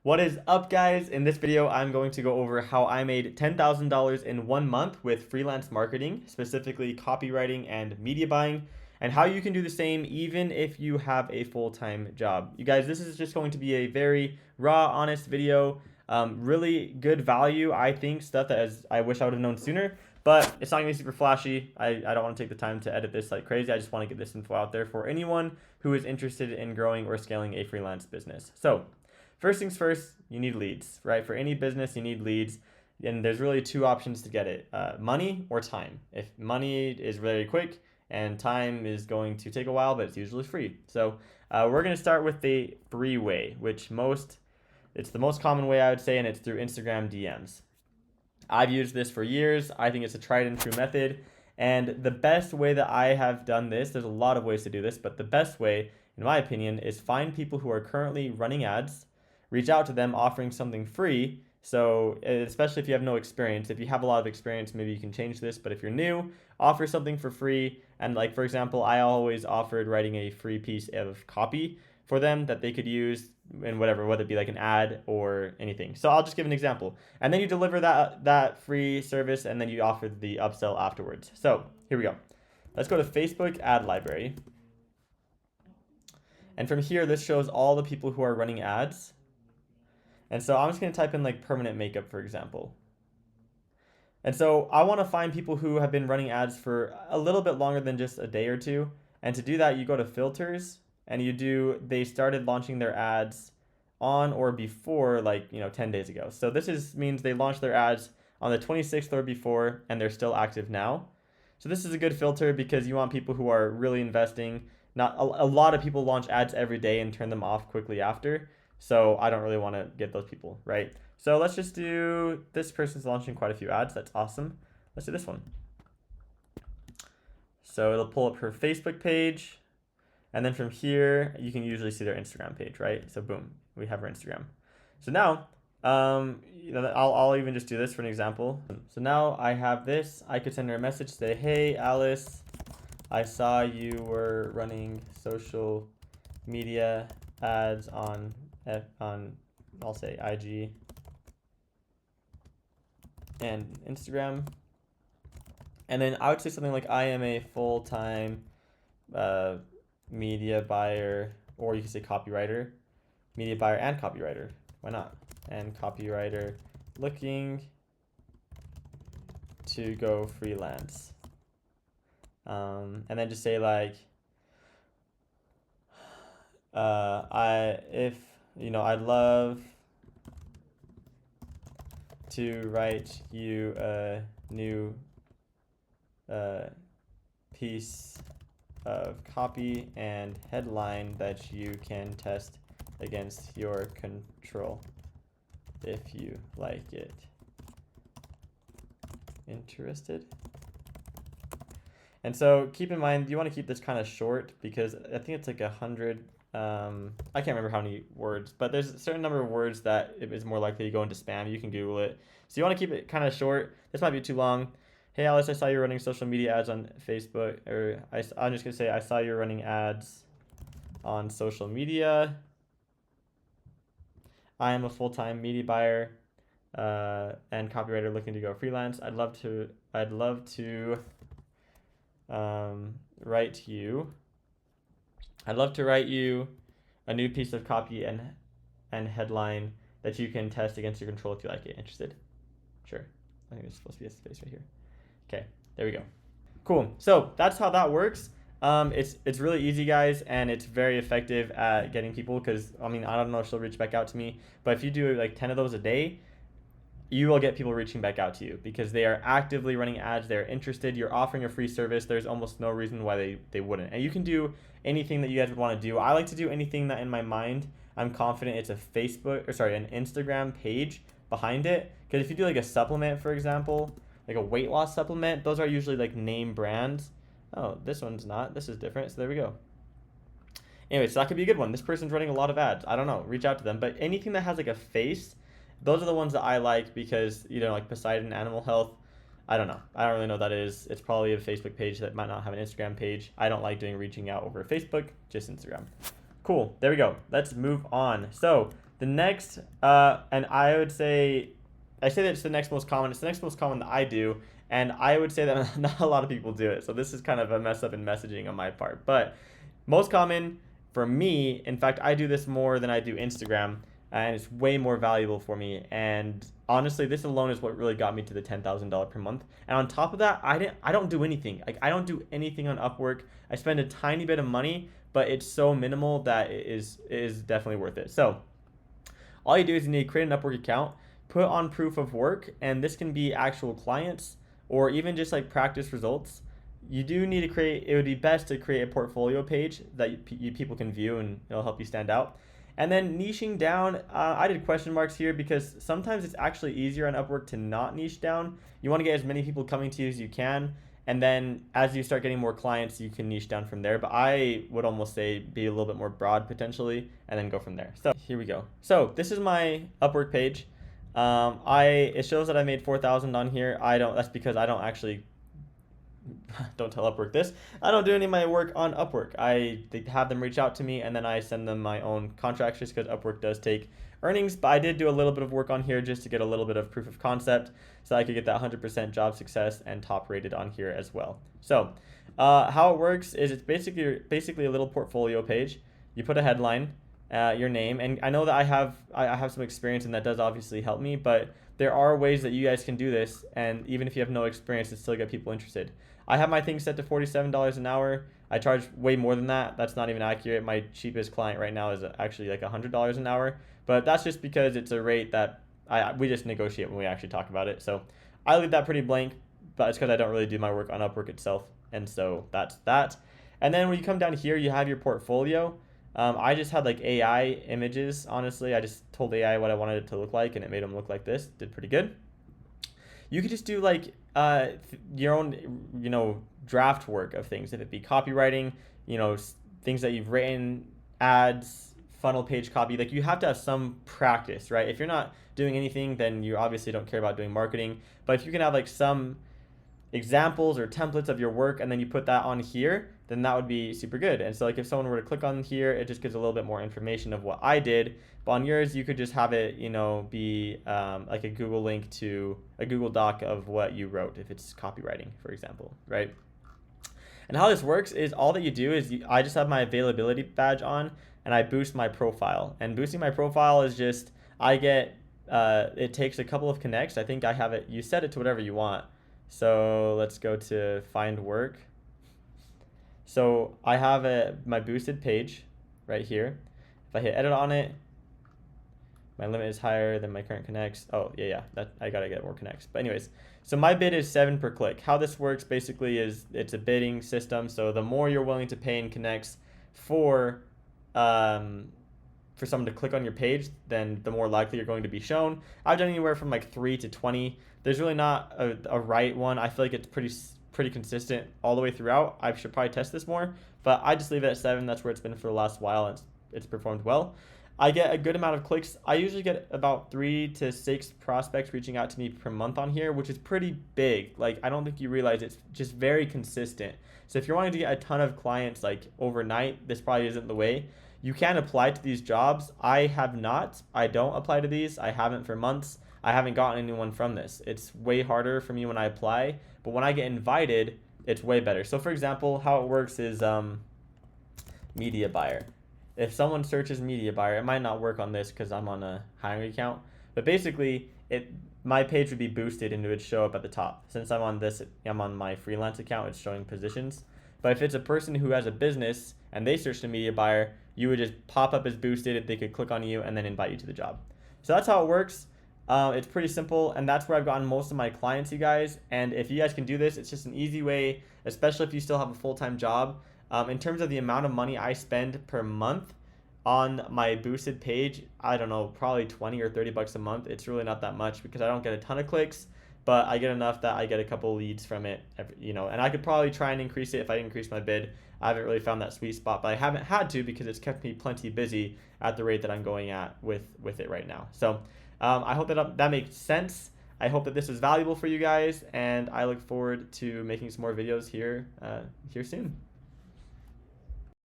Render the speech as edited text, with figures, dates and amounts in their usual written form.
What is up, guys? In this video, I'm going to go over how I made $10,000 in 1 month with freelance marketing, specifically copywriting and media buying, and how you can do the same even if you have a full-time job. You guys, this is just going to be a very raw, honest video. Really good value, I think, stuff that I wish I would have known sooner, but it's not going to be super flashy. I don't want to take the time to edit this like crazy. I just want to get this info out there for anyone who is interested in growing or scaling a freelance business. So, first things first, you need leads, right? For any business, you need leads. And there's really two options to get it, money or time. If money is very quick and time is going to take a while, but it's usually free. So we're going to start with the free way, it's the most common way I would say, and it's through Instagram DMs. I've used this for years. I think it's a tried and true method. And the best way that I have done this, there's a lot of ways to do this, but the best way, in my opinion, is find people who are currently running ads, reach out to them offering something free. So especially if you have no experience, if you have a lot of experience, maybe you can change this, but if you're new, offer something for free. And like, for example, I always offered writing a free piece of copy for them that they could use in whatever, whether it be like an ad or anything. So I'll just give an example. And then you deliver that free service, and then you offer the upsell afterwards. So here we go. Let's go to Facebook ad library. And from here, this shows all the people who are running ads. And so I'm just going to type in like permanent makeup, for example. And so I want to find people who have been running ads for a little bit longer than just a day or two. And to do that, you go to filters and they started launching their ads on or before 10 days ago. So means they launched their ads on the 26th or before, and they're still active now. So this is a good filter because you want people who are really investing. Not a lot of people launch ads every day and turn them off quickly after. So I don't really want to get those people, right? So let's just do, this person's launching quite a few ads. That's awesome. Let's do this one. So it'll pull up her Facebook page. And then from here, you can usually see their Instagram page, right? So boom, we have her Instagram. So now, I'll even just do this for an example. So now I have this. I could send her a message, say, hey, Alice, I saw you were running social media ads on I'll say IG and Instagram. And then I would say something like, I am a full-time media buyer, or you can say copywriter, media buyer and copywriter. Why not? And copywriter looking to go freelance. And then just say like, I'd love to write you a new piece of copy and headline that you can test against your control if you like it. Interested? And so keep in mind, you want to keep this kind of short because I think it's like 100. I can't remember how many words, but there's a certain number of words that it is more likely to go into spam. You can Google it. So you want to keep it kind of short. This might be too long. Hey, Alice, I saw you running social media ads on Facebook. Or I'm just going to say, I saw you running ads on social media. I am a full-time media buyer and copywriter looking to go freelance. I'd love to write you. I'd love to write you a new piece of copy and headline that you can test against your control if you like it. Interested? Sure. I think there's supposed to be a space right here. Okay, there we go. Cool. So that's how that works. It's really easy, guys, and it's very effective at getting people because, I don't know if she'll reach back out to me, but if you do like 10 of those a day, you will get people reaching back out to you because they are actively running ads. They're interested. You're offering a free service. There's almost no reason why they wouldn't. And you can do anything that you guys would want to do. I like to do anything that in my mind I'm confident it's an Instagram page behind it. Because if you do like a supplement, for example, like a weight loss supplement, those are usually like name brands. Oh, this one's not. This is different. So there we go. Anyway, so that could be a good one. This person's running a lot of ads. I don't know. Reach out to them. But anything that has like a face, those are the ones that I like because, like Poseidon Animal Health, I don't know. I don't really know what that is. It's probably a Facebook page that might not have an Instagram page. I don't like doing reaching out over Facebook, just Instagram. Cool. There we go. Let's move on. So The next, and I would say, I say that it's the next most common. It's the next most common that I do, and I would say that not a lot of people do it. So this is kind of a mess up in messaging on my part. But most common for me, in fact, I do this more than I do Instagram, and it's way more valuable for me. And honestly, this alone is what really got me to the $10,000 per month. And on top of that, I don't do anything. Like I don't do anything on Upwork. I spend a tiny bit of money, but it's so minimal that it is definitely worth it. So all you do is you need to create an Upwork account, put on proof of work, and this can be actual clients or even just like practice results. You do need to create, it would be best to create a portfolio page that people can view and it'll help you stand out. And then niching down, I did question marks here because sometimes it's actually easier on Upwork to not niche down. You want to get as many people coming to you as you can. And then as you start getting more clients, you can niche down from there. But I would almost say be a little bit more broad potentially and then go from there. So here we go. So this is my Upwork page. It shows that I made 4,000 on here. That's because I don't actually don't tell Upwork this. I don't do any of my work on Upwork. They have them reach out to me and then I send them my own contracts just because Upwork does take earnings. But I did do a little bit of work on here just to get a little bit of proof of concept so I could get that 100% job success and top rated on here as well. So how it works is it's basically a little portfolio page. You put a headline, your name, and I know that I have some experience and that does obviously help me, but there are ways that you guys can do this, and even if you have no experience, it still get people interested. I have my thing set to $47 an hour. I charge way more than that. That's not even accurate. My cheapest client right now is actually like $100 an hour, but that's just because it's a rate that we just negotiate when we actually talk about it. So I leave that pretty blank, but it's because I don't really do my work on Upwork itself, and so that's that. And then when you come down here, you have your portfolio. I just had like AI images, honestly. I just told AI what I wanted it to look like, and it made them look like this. Did pretty good. You could just do like your own, draft work of things. If it be copywriting, things that you've written, ads, funnel page copy. Like you have to have some practice, right? If you're not doing anything, then you obviously don't care about doing marketing. But if you can have like some examples or templates of your work and then you put that on here, then that would be super good. And so like if someone were to click on here, it just gives a little bit more information of what I did. But on yours, you could just have it, be like a Google link to a Google Doc of what you wrote, if it's copywriting, for example, right? And how this works is all that you do is I just have my availability badge on and I boost my profile. And boosting my profile is just, it takes a couple of connects. I think I have it, you set it to whatever you want. So let's go to find work. So I have my boosted page right here. If I hit edit on it, my limit is higher than my current connects. Oh, yeah, that I gotta get more connects. But anyways, so my bid is 7 per click. How this works basically is it's a bidding system. So the more you're willing to pay in connects for someone to click on your page, then the more likely you're going to be shown. I've done anywhere from like 3 to 20. There's really not a right one. I feel like it's pretty consistent all the way throughout. I should probably test this more, but I just leave it at 7. That's where it's been for the last while, and it's performed well. I get a good amount of clicks. I usually get about 3 to 6 prospects reaching out to me per month on here, which is pretty big. Like, I don't think you realize it's just very consistent. So if you're wanting to get a ton of clients like overnight, this probably isn't the way. You can apply to these jobs. I have not. I don't apply to these. I haven't for months. I haven't gotten anyone from this. It's way harder for me when I apply, but when I get invited, it's way better. So for example, how it works is media buyer. If someone searches media buyer, it might not work on this because I'm on a hiring account, but basically my page would be boosted and it would show up at the top. Since I'm on my freelance account, it's showing positions. But if it's a person who has a business and they search the media buyer, you would just pop up as boosted. They could click on you and then invite you to the job. So that's how it works. It's pretty simple, and that's where I've gotten most of my clients, you guys. And if you guys can do this, it's just an easy way, especially if you still have a full-time job. In terms of the amount of money I spend per month on my boosted page, I don't know, probably 20 or 30 bucks a month. It's really not that much because I don't get a ton of clicks, but I get enough that I get a couple leads from it, and I could probably try and increase it if I increase my bid. I haven't really found that sweet spot, but I haven't had to because it's kept me plenty busy at the rate that I'm going at with it right now. So I hope that makes sense. I hope that this was valuable for you guys, and I look forward to making some more videos here soon.